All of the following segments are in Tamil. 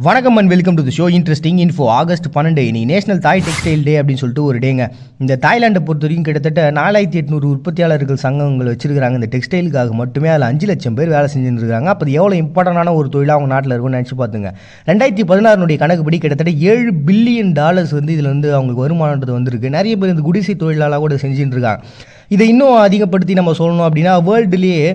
வணக்கம் and welcome to the show interesting info. August 12 இன்னைக்கு நேஷனல் தாய் டெக்ஸ்டைல் டே அப்படின்னு சொல்லிட்டு ஒரு டேங்க. இந்த தாய்லாண்டை பொறுத்த வரைக்கும் கிட்டத்தட்ட 4800 உற்பத்தியாளர்கள் சங்கங்கள் வச்சிருக்காங்க இந்த டெக்ஸ்டைலுக்காக மட்டுமே. அதில் 5 லட்சம் பேர் வேலை செஞ்சுட்டு இருக்காங்க. அப்போ எவ்வளோ இம்பார்ட்டண்டான ஒரு தொழிலாக அவங்க நாட்டில் இருக்கும்னு நினச்சி பார்த்துங்க. 2016 கணக்குப்படி கிட்டத்தட்ட $7 பில்லியன் வந்து இதில் வந்து அவங்களுக்கு வருமானன்றது வந்திருக்கு. நிறைய பேர் இந்த குடிசை தொழிலாளராக கூட செஞ்சுட்டு இருக்காங்க. இதை இன்னும் அதிகப்படுத்தி நம்ம சொல்லணும் அப்படின்னா வேர்ல்டுலேயே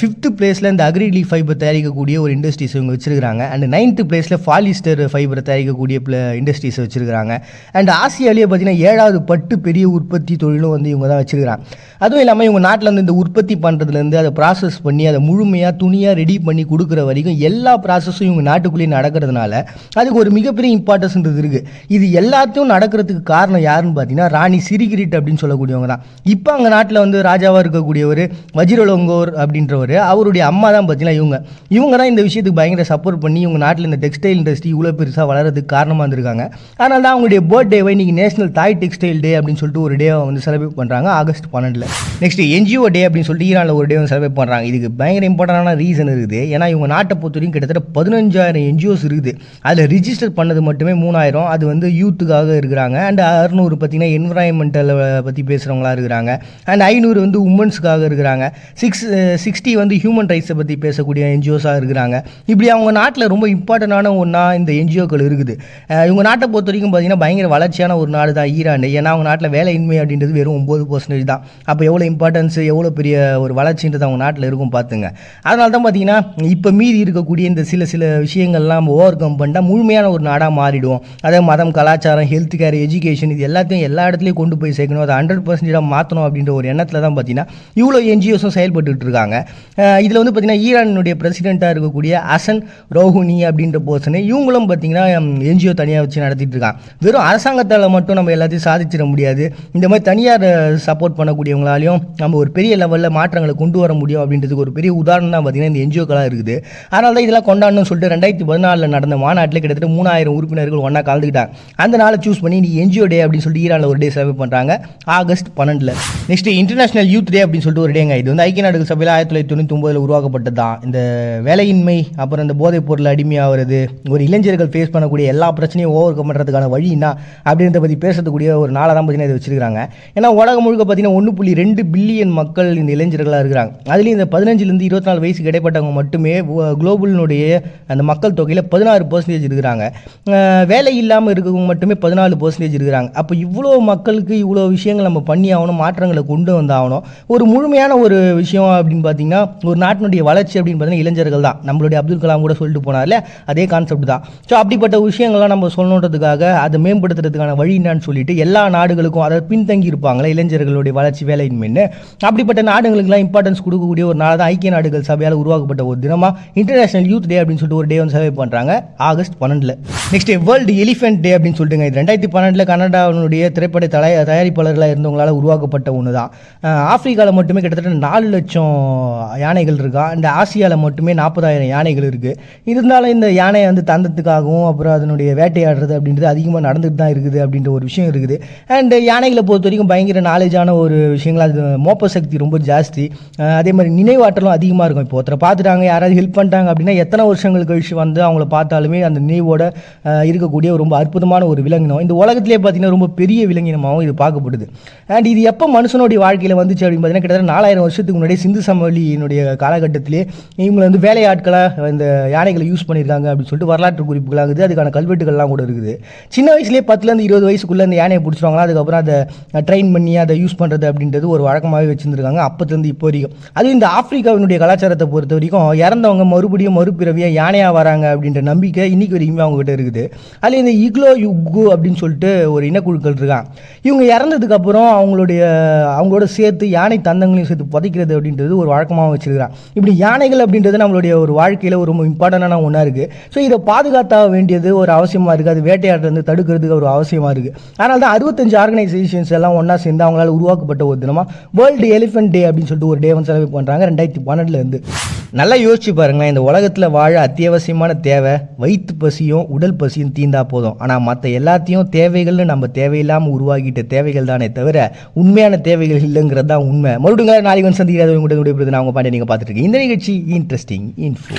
5th பிளேஸில் இந்த அக்ரிலி ஃபைபர் தயாரிக்கக்கூடிய ஒரு இண்டஸ்ட்ரீஸ் இவங்க வச்சுருக்காங்க. அண்ட் 9th பிளேஸில் பாலிஸ்டர் ஃபைபரை தயாரிக்கக்கூடிய இண்டஸ்ட்ரீஸ் வச்சுருக்காங்க. அண்ட் ஆசியாலேயே பார்த்தீங்கன்னா 7வது பட்டு பெரிய உற்பத்தி தொழிலும் வந்து இவங்க தான் வச்சுருக்காங்க. அதுவும் இல்லாமல் இவங்க நாட்டில் வந்து இந்த உற்பத்தி பண்ணுறதுலேருந்து அதை ப்ராசஸ் பண்ணி அதை முழுமையாக துணியாக ரெடி பண்ணி கொடுக்குற வரைக்கும் எல்லா ப்ராசஸும் இவங்க நாட்டுக்குள்ளேயே நடக்கிறதுனால அதுக்கு ஒரு மிகப்பெரிய இம்பார்ட்டன்ஸ்ன்றது இருக்குது. இது எல்லாத்தையும் நடக்கிறதுக்கு காரணம் யாருன்னு பார்த்தீங்கன்னா ராணி சிரிகிரிட் அப்படின்னு சொல்லக்கூடியவங்க தான். இப்போ அங்கே நாட்டில் வந்து ராஜாவாக இருக்கக்கூடியவர் வஜிரலோங்கோர் அப்படின்றவர், அவருடைய அம்மா தான் பார்த்தீங்கன்னா இவங்க தான் இந்த விஷயத்துக்கு பயங்கர சப்போர்ட் பண்ணி இவங்க நாட்டில் இந்த டெக்ஸ்டைல் இண்டஸ்ட்ரி இவ்வளோ பெருசாக வளர்கிறதுக்கு காரணமாக இருந்திருக்காங்க. அதனால தான் அவங்களுடைய பர்த்டேவை இன்றைக்கி நேஷனல் தாய் டெக்ஸ்டைல் டே அப்படின்னு சொல்லிட்டு ஒரு டேவை வந்து செலிப்ரேட் பண்ணுறாங்க ஆகஸ்ட் 12. நெக்ஸ்ட் NGO டே அப்படின்னு சொல்லிட்டு ஈரானில் ஒரு டே வந்து செலிப்ரேட் பண்ணுறாங்க. இதுக்கு பயங்கர இம்பார்ட்டண்டான ரீசன் இருக்குது. ஏன்னா இவங்க நாட்டை பொறுத்த வரைக்கும் கிட்டத்தட்ட 15000 NGOs இருக்குது. அதில் ரிஜிஸ்டர் பண்ணது மட்டுமே 3000. அது வந்து யூத்துக்காக இருக்கிறாங்க. அண்ட் 600 பார்த்தீங்கன்னா என்விரான்மெண்டல் பற்றி பேசுகிறவங்களா இருக்கிறாங்க. அண்ட் 500 வந்து உமன்ஸுக்காக இருக்கிறாங்க. 60 வந்து ஹியூமன் ரைட்ஸை பற்றி பேசக்கூடிய NGOஸாக இருக்கிறாங்க. இப்படி அவங்க நாட்டில் ரொம்ப இம்பார்ட்டண்டான ஒன்றா இந்த NGOக்கள் இருக்குது. இவங்க நாட்டை பொறுத்த வரைக்கும் பார்த்தீங்கன்னா பயங்கர வளர்ச்சியான ஒரு நாடு தான் ஈரான். ஏன்னா அவங்க நாட்டில் வேலையின்மை அப்படின்றது வெறும் 9% தான். அப்போ எவ்வளோ இம்பார்ட்டன்ஸு எவ்வளோ பெரிய ஒரு வளர்ச்சின்றது அவங்க நாட்டில் இருக்கும் பார்த்துங்க. அதனால தான் பார்த்தீங்கன்னா இப்போ மீதி இருக்கக்கூடிய இந்த சில விஷயங்கள்லாம் ஓவர் கம் பண்ணிட்டால் முழுமையான ஒரு நாடாக மாறிடுவோம். அதே மதம், கலாச்சாரம், ஹெல்த் கேர், எஜுகேஷன் இது எல்லாத்தையும் எல்லா இடத்துலையும் கொண்டு போய் சேர்க்கணும், அதை 100% மாற்றணும் அப்படின்ற ஒரு எண்ணத்தில் தான் பார்த்தீங்கன்னா இவ்வளோ NGOஸும் செயல்பட்டு இருக்காங்க. இதில் வந்து பார்த்தீங்கன்னா ஈரானுடைய பிரசிடெண்ட்டாக இருக்கக்கூடிய ஹசன் ரௌஹானி அப்படின்ற பர்சனு இவங்களும் பார்த்தீங்கன்னா NGO தனியாக வச்சு நடத்திட்டு இருக்காங்க. வெறும் அரசாங்கத்தால் மட்டும் நம்ம எல்லாத்தையும் சாதிச்சிட முடியாது. இந்த மாதிரி தனியார் சப்போர்ட் பண்ணக்கூடியவங்களாலையும் நம்ம ஒரு பெரிய லெவலில் மாற்றங்களை கொண்டு வர முடியும் அப்படின்றதுக்கு ஒரு பெரிய உதாரணம் தான் பார்த்தீங்கன்னா இந்த NGOக்களாக இருக்குது. அதனால தான் இதெல்லாம் கொண்டாடணும்னு சொல்லிட்டு 2014 நடந்த மாநாட்டில் கிட்டத்தட்ட 3000 உறுப்பினர்கள் ஒன்றா கலந்துக்கிட்டாங்க. அந்த நாளை சூஸ் பண்ணி NGO டே அப்படின்னு சொல்லிட்டு ஈரானில் ஒரு டே செலிப்ரேட் பண்ணுறாங்க August 12. Next international youth day அப்படின்னு சொல்லிட்டு ஒரு டேங்க. இது வந்து ஐக்கிய நாடுகள் சபையில் 1999 உருவாக்கப்பட்டது தான். இந்த வேலையின்மை, அப்புறம் இந்த போதைப் பொருள் அடிமையாகிறது, ஒரு இளைஞர்கள் ஃபேஸ் பண்ணக்கூடிய எல்லா பிரச்சனையும் ஓவர் கம் பண்ணுறதுக்கான வழி என்ன அப்படின்றத பற்றி பேசக்கூடிய ஒரு நாளாக தான் பார்த்தீங்கன்னா இதை வச்சிருக்காங்க. ஏன்னா உலகம் முழுக்க பார்த்தீங்கன்னா 1.2 பில்லியன் மக்கள் இந்த இளைஞர்களாக இருக்கிறாங்க. அதுலேயும் இந்த 15லேருந்து 24 வயசுக்கு இடைப்பட்டவங்க மட்டுமே குளோபலினுடைய அந்த மக்கள் தொகையில் 16% இருக்கிறாங்க. வேலை இல்லாமல் இருக்கவங்க மட்டுமே 14% இருக்கிறாங்க. அப்போ இவ்வளோ மக்களுக்கு இவ்வளோ விஷயங்கள் நம்ம பண்ணி ஆகணும், மாற்றங்களை கொண்டு வந்தாகணும். ஒரு முழுமையான ஒரு விஷயம் அப்படின்னு பார்த்தீங்கன்னா ஒரு நாட்டினுடைய வளர்ச்சி அப்படின்னு பார்த்தீங்கன்னா இளைஞர்கள் தான். நம்மளுடைய அப்துல் கலாம் கூட சொல்லிட்டு போனார்ல, அதே கான்செப்ட் தான். ஸோ அப்படிப்பட்ட விஷயங்கள்லாம் நம்ம சொல்லணுன்றதுக்காக அதை மேம்படுத்துறதுக்கான வழி என்னான்னு சொல்லிட்டு எல்லா நாடுகளுக்கும் அதை பின்தங்கி இருப்பாங்களே இளைஞர்களுடைய வளர்ச்சி வேலையின்மைன்னு, அப்படிப்பட்ட நாடுகளுக்கெல்லாம் இம்பார்ட்டன்ஸ் கொடுக்கக்கூடிய ஒரு நாள் தான் ஐக்கிய நாடுகள் சபையால் உருவாக்கப்பட்ட ஒரு தினமாக இன்டர்நேஷனல் யூத் டே அப்படின்னு சொல்லிட்டு ஒரு டே வந்து செலிப்ரேட் பண்ணுறாங்க August 12. Next world elephant day அப்படின்னு சொல்லிட்டுங்க. இது 2012 கனடாவினுடைய திரைப்பட தயாரிப்பாளர்களாக இருந்தவங்களால் உருவாக்கப்பட்ட ஒன்று தான். ஆப்பிரிக்காவில் மட்டுமே கிட்டத்தட்ட 4 லட்சம் யானைகள் இருக்கா. இந்த ஆசியாவில் மட்டுமே 40,000 யானைகள் இருக்குது. இருந்தாலும் இந்த யானையை வந்து தந்தத்துக்காகவும் அப்புறம் அதனுடைய வேட்டையாடுறது அப்படின்றது அதிகமாக நடந்துட்டு தான் இருக்குது அப்படின்ற ஒரு விஷயம் இருக்குது. அண்ட் யானைகளை பொறுத்த வரைக்கும் பயங்கர நாலேஜான ஒரு விஷயங்கள். அது மோப்ப சக்தி ரொம்ப ஜாஸ்தி. அதே மாதிரி நினைவாற்றலும் அதிகமாக இருக்கும். இப்போ ஒருத்தரை பார்த்துட்டாங்க, யாராவது ஹெல்ப் பண்ணிட்டாங்க அப்படின்னா எத்தனை வருஷங்கள் கழிச்சு வந்து அவங்கள பார்த்தாலுமே அந்த நினைவோட இருக்கக்கூடிய ரொம்ப அற்புதமான ஒரு விலங்கினம். இந்த உலகத்திலே பார்த்தீங்கன்னா ரொம்ப பெரிய விலங்கினமாகவும் இது பார்க்கப்படுது. அண்ட் இது எப்போ மனுஷனுடைய வாழ்க்கையில் வந்துச்சு அப்படின்னு பார்த்தீங்கன்னா கிட்டத்தட்ட 4000 வருஷத்துக்கு முன்னாடி சிந்து சமவெளியினுடைய காலகட்டத்திலே இவங்க வந்து வேலையாட்களாக இந்த யானைகளை யூஸ் பண்ணியிருக்காங்க அப்படின்னு சொல்லிட்டு வரலாற்று குறிப்புகளாகுது. அதுக்கான கல்வெட்டுகள்லாம் கூட இருக்குது. சின்ன வயசுலேயே 10லேருந்து 20 வயசுக்குள்ளே அந்த யானையை பிடிச்சிருவாங்களா, அதுக்கப்புறம் அதை ட்ரெயின் பண்ணி அதை யூஸ் பண்ணுறது அப்படின்றது ஒரு வழக்கமாகவே வச்சுருந்துருக்காங்க அப்போலேருந்து இப்போ வரைக்கும். அதுவும் இந்த ஆப்பிரிக்காவினுடைய கலாச்சாரத்தை பொறுத்த வரைக்கும் இறந்தவங்க மறுபடியும் மறுபிறவியாக யானையாக வராங்க அப்படின்ற நம்பிக்கை இன்றைக்கி வரைக்குமே அவங்ககிட்ட இருக்குது. அதில் இந்த இக்லோ யுகு அப்படின்னு சொல்லிட்டு ஒரு இனக்குழுக்கள் இருக்காங்க. இவங்க இறந்ததுக்கப்புறம் அவங்களோட சேர்த்து யானை தந்தங்களையும் சேர்த்து புதைக்கிறது அப்படின்றது ஒரு வழக்கமாக வச்சுருக்கிறாங்க. இப்படி யானைகள் அப்படின்றது நம்மளுடைய ஒரு வாழ்க்கையில் ஒரு ரொம்ப இம்பார்ட்டண்டான ஒன்றா இருக்குது. ஸோ இதை பாதுகாத்தாக வேண்டியது ஒரு அவசியமாக இருக்குது. அது வேட்டையாடுறது தடுக்கிறதுக்கு ஒரு அவசியமாக இருக்குது. அதனால தான் 65 ஆர்கனைசேஷன்ஸ் எல்லாம் ஒன்றா சேர்ந்து அவங்களால உருவாக்கப்பட்ட ஒரு தினமாக வேர்ல்டு எலிஃபென்ட் டே அப்படின்னு சொல்லிட்டு ஒரு டே வந்து செலிப்ரேட் பண்ணுறாங்க 2012. நல்லா யோசிச்சு பாருங்களேன். இந்த உலகத்தில் வாழ அத்தியாவசியமான தேவை வயிற்று பசியும் உடல் பசியும் தீந்தா போதும். ஆனால் மற்ற எல்லாத்தையும் தேவைகள்னு நம்ம தேவையில்லாமல் உருவாக்கிட்ட தேவைகள் தானே தவிர உண்மையான தேவைகள் இல்லைங்கிறது தான் உண்மை. மறுபடியும் நாளைக்கு வந்து சந்திக்கிறது உங்களுடைய நான் உங்கள் பாண்டிய நீங்கள் பார்த்துட்டு இருக்கீங்க. இந்த நிகழ்ச்சி இன்ட்ரெஸ்டிங் இன்ஃபோ.